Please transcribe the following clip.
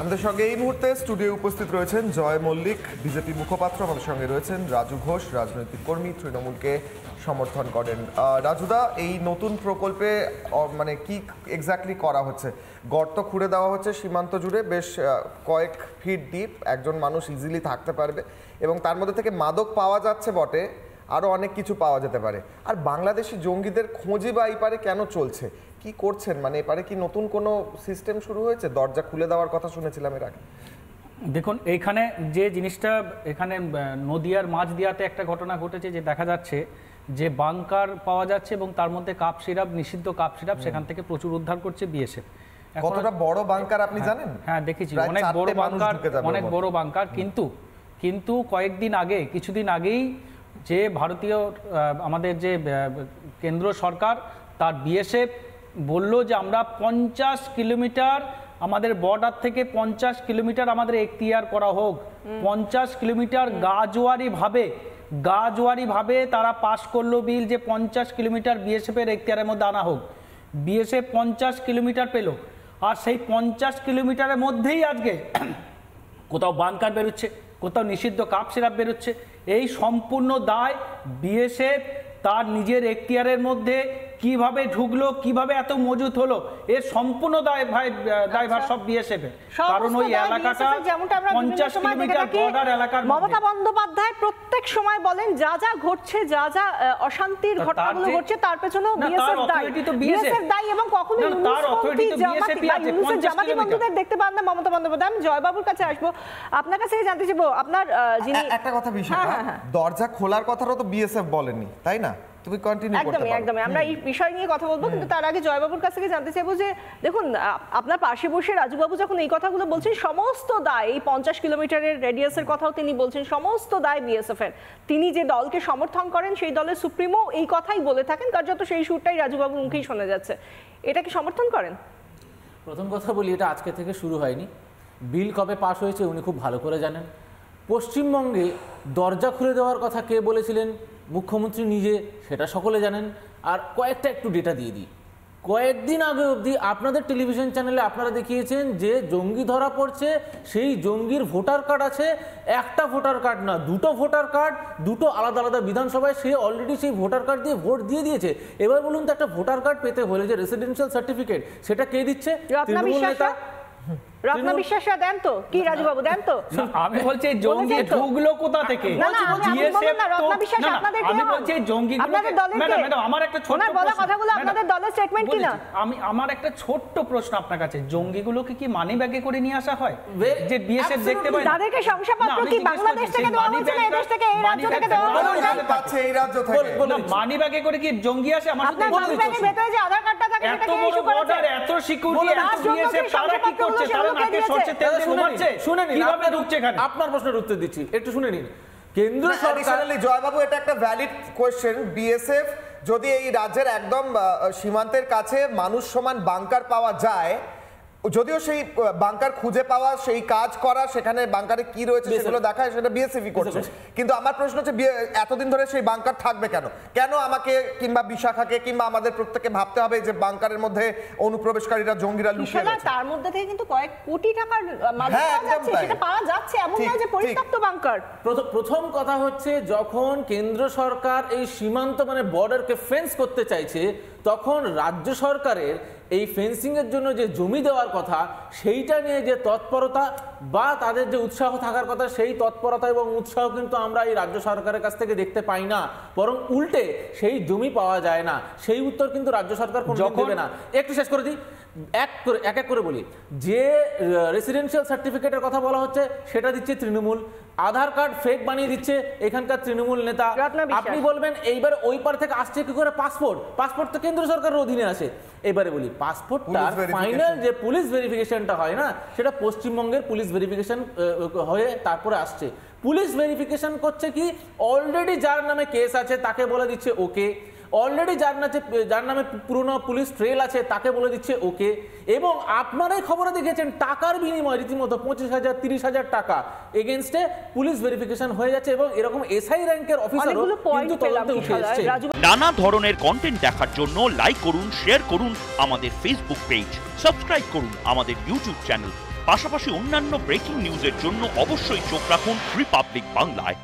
আমাদের সঙ্গে এই মুহূর্তে স্টুডিও উপস্থিত রয়েছেন জয় মল্লিক, বিজেপি মুখপাত্র। আমাদের সঙ্গে রয়েছেন রাজু ঘোষ, রাজনৈতিক কর্মী, তৃণমূলকে সমর্থন করেন। রাজুদা, এই নতুন প্রকল্পে মানে কি এক্স্যাক্টলি করা হচ্ছে? গর্ত খুঁড়ে দেওয়া হচ্ছে সীমান্ত জুড়ে, বেশ কয়েক ফিট ডিপ, একজন মানুষ ইজিলি থাকতে পারবে এবং তার মধ্যে থেকে মাদক পাওয়া যাচ্ছে বটে, আরও অনেক কিছু পাওয়া যেতে পারে। আর বাংলাদেশি জঙ্গিদের খোঁজই বা এপারে কেন চলছে, কি করছেন? মানে এপারে কি নতুন কোনো সিস্টেম শুরু হয়েছে? দরজা খুলে দেওয়ার কথা শুনেছিলাম এর আগে। দেখুন, এইখানে যে জিনিসটা, এখানে নদিয়ার মাঝদিয়াতে একটা ঘটনা ঘটেছে, যে দেখা যাচ্ছে যে বাংকার পাওয়া যাচ্ছে এবং তার মধ্যে কাপ সিরাপ, নিষিদ্ধ কাপ সিরাপ সেখান থেকে প্রচুর উদ্ধার করছে বিএসএফ। কতটা বড় বাংকার আপনি জানেন? হ্যাঁ, দেখেছি, অনেক বড় বাংকার, অনেক বড় বাংকার। কিন্তু কয়েকদিন আগে, কিছুদিন আগেই যে ভারতীয় আমাদের যে কেন্দ্র সরকার, তার বিএসএফ বলল যে আমরা 50 কিলোমিটার আমাদের বর্ডার থেকে 50 কিলোমিটার আমাদের এখতিয়ার করা হোক। 50 কিলোমিটার গাজওয়ারিভাবে তারা পাশ করলো বিল যে 50 কিলোমিটার বিএসএফের এখতিয়ারের মধ্যে আনা হোক। বিএসএফ 50 কিলোমিটার পেল, আর সেই 50 কিলোমিটারের মধ্যেই আজকে কোথাও বাংকার বেরোচ্ছে, কোথাও নিষিদ্ধ কাপ সিরাপ বেরোচ্ছে। এই সম্পূর্ণ দায় বিএসএফ তার নিজের এখতিয়ারের মধ্যে কিভাবে ঢুকলো, কিভাবে এত মজুত হলো, এর সম্পূর্ণ দায়ভার সব বিএসএফ এর। কারণ ওই এলাকাটা 50 কিলোমিটার বর্ডার এলাকার। মমতা বন্দ্যোপাধ্যায় প্রত্যেক সময় বলেন যা যা ঘটছে, যা যা অশান্তির ঘটনাগুলো ঘটছে, তার পেছনেও বিএসএফ দায়ী এবং কখনো জামাতি বন্ধুদের দেখতে পান না মমতা বন্দ্যোপাধ্যায়। আমি জয়বাবুর কাছে আসবো, আপনার কাছে জানতে চাইবো, আপনার যিনি একটা কথা, বিষয় দরজা খোলার কথাটা তো বিএসএফ বলেনি, তাই না? একদমই আমরা এই বিষয় নিয়ে কথা বলবো, কিন্তু তার আগে জয়বাবুর কাছ থেকে জানতে চাইবো যে দেখুন, আপনার পাশে বসে রাজুবাবু যখন এই কথাগুলো বলছেন, সমস্ত দায়, এই 50 কিলোমিটারের রেডিয়াসের কথাও তিনি বলছেন, সমস্ত দায় বিএসএফ এর। তিনি যে দলকে সমর্থন করেন সেই দলের সুপ্রিমো এই কথাই বলে থাকেন, কার্যত সেই সুরটাই রাজুবাবুর মুখেই শোনা যাচ্ছে। এটা কি সমর্থন করেন? প্রথম কথা বলি, এটা আজকে থেকে শুরু হয়নি। বিল কবে পাস হয়েছে উনি খুব ভালো করে জানেন। পশ্চিমবঙ্গে দরজা খুলে দেওয়ার কথা কে বলেছিলেন? মুখ্যমন্ত্রী নিজে, সেটা সকলে জানেন। আর কয়েকটা একটু ডেটা দিয়ে দিই। কয়েকদিন আগে অবধি আপনাদের টেলিভিশন চ্যানেলে আপনারা দেখিয়েছেন যে জঙ্গি ধরা পড়ছে, সেই জঙ্গির ভোটার কার্ড আছে, একটা ভোটার কার্ড না, দুটো ভোটার কার্ড, দুটো আলাদা আলাদা বিধানসভায় সে অলরেডি সেই ভোটার কার্ড দিয়ে ভোট দিয়ে দিয়েছে। এবার বলুন তো, একটা ভোটার কার্ড পেতে হলে যে রেসিডেন্সিয়াল সার্টিফিকেট, সেটা কে দিচ্ছে? তৃণমূল নেতা রত্না বিশ্বাসরা দেন তো? কি রাজুবাবু দেন তো? আমি বলছি জঙ্গি ঢুকলো কোথা থেকে? আমি বলছি জঙ্গিগুলো, ম্যাডাম আমার একটা ছোট কথাগুলো আপনাদের দলের স্টেটমেন্ট কি না? আমার একটা ছোট্ট প্রশ্ন আপনার কাছে, জঙ্গিগুলোকে কি মানি ব্যাগে করে নিয়ে আসা হয়? যে বিএসএফ দেখতে পায় তাদেরকে শংসাপত্র কি বাংলাদেশ থেকে দেওয়া হচ্ছে না, এই দেশ থেকে, এই রাজ্য থেকে দেওয়া হচ্ছে? এই রাজ্য থেকে মানি ব্যাগে করে কি জঙ্গি আসে? আমার আপনার মানি ব্যাগের ভেতরে যে আধার কার্ডটা থাকে, সেটা এত বড় বর্ডার, এত সিকিউরিটি, এত বিএসএফ, তারা কি করছে? তারা নাকে সরছে তেল ঘুমাচ্ছে, শুনে নিন কিভাবে ঢুকছে এখানে। আপনার প্রশ্নের উত্তর দিচ্ছি, একটু শুনে নিন। কেন্দ্র সরকার, জয়বাবু, এটা একটা ভ্যালিড কোয়েশ্চেন। বিএসএফ যদি এই রাজ্যের একদম সীমান্তের কাছে মানুষ সমান বাংকার পাওয়া যায়, যদিও সেই বাংকার খুঁজে পাওয়া, সেই কাজ করা, সেখানে বাংকারে কি রয়েছে সেগুলো দেখা, সেটা বিএসএফই করছে। কিন্তু আমার প্রশ্ন হচ্ছে, এতদিন ধরে সেই বাংকার থাকবে কেন? কেন আমাকে কিংবা বিশাখাকে কিংবা আমাদের প্রত্যেককে ভাবতে হবে যে বাংকারের মধ্যে অনুপ্রবেশকারীরা, জঙ্গিরা লুকিয়ে আছে? তার মধ্যে থেকে কিন্তু কয়েক কোটি টাকার সেটা পাওয়া যাচ্ছে, এমন নয় যে পরিত্যক্ত বাংকার। প্রথম কথা হচ্ছে, যখন কেন্দ্র সরকার এই সীমান্ত মানে বর্ডারকে ফেন্স করতে চাইছে, তখন রাজ্য সরকারের এই ফেন্সিংয়ের জন্য যে জমি দেওয়ার কথা, সেইটা নিয়ে যে তৎপরতা বা তাদের যে উৎসাহ থাকার কথা, সেই তৎপরতা এবং উৎসাহ কিন্তু আমরা এই রাজ্য সরকারের কাছ থেকে দেখতে পাই না। বরং উল্টে সেই জমি পাওয়া যায় না, সেই উত্তর কিন্তু রাজ্য সরকার কোনোদিন দেবে না। একটু শেষ করে দিই, এক এক করে বলি। যে রেসিডেন্সিয়াল সার্টিফিকেটের কথা বলা হচ্ছে, সেটা দিচ্ছে তৃণমূল। আধার কার্ড ফেক বানিয়ে দিচ্ছে এখানকার তৃণমূল নেতা। আপনি বলবেন এইবার ওই পার থেকে আসছে কি করে পাসপোর্ট তো কেন্দ্র সরকারের অধীনে আসে। এবারে বলি, পাসপোর্টটা ফাইনাল যে পুলিশ ভেরিফিকেশনটা হয় না, সেটা পশ্চিমবঙ্গের পুলিশ ভেরিফিকেশন হয়ে তারপরে আসছে। পুলিশ ভেরিফিকেশন করছে কি, অলরেডি যার নামে কেস আছে তাকে বলে দিচ্ছে ওকে, অলরেডি যার নামে পুরনো পুলিশ ট্রেল আছে তাকে বলে দিচ্ছে ওকে। এবং আপনারাই খবরে দেখেছেন, টাকার বিনিময় রীতিমতো 25,000 30,000 টাকা এগেইনস্টে পুলিশ ভেরিফিকেশন হয়ে যাচ্ছে, এবং এরকম এসআই র্যাঙ্কের অফিসারও কিন্তু তদন্তে উঠে এসেছে। নানা ধরনের কন্টেন্ট দেখার জন্য লাইক করুন, শেয়ার করুন আমাদের ফেসবুক পেজ, সাবস্ক্রাইব করুন আমাদের ইউটিউব চ্যানেল। পাশাপাশি অন্যান্য ব্রেকিং নিউজের জন্য অবশ্যই চোখ রাখুন রিপাবলিক বাংলায়।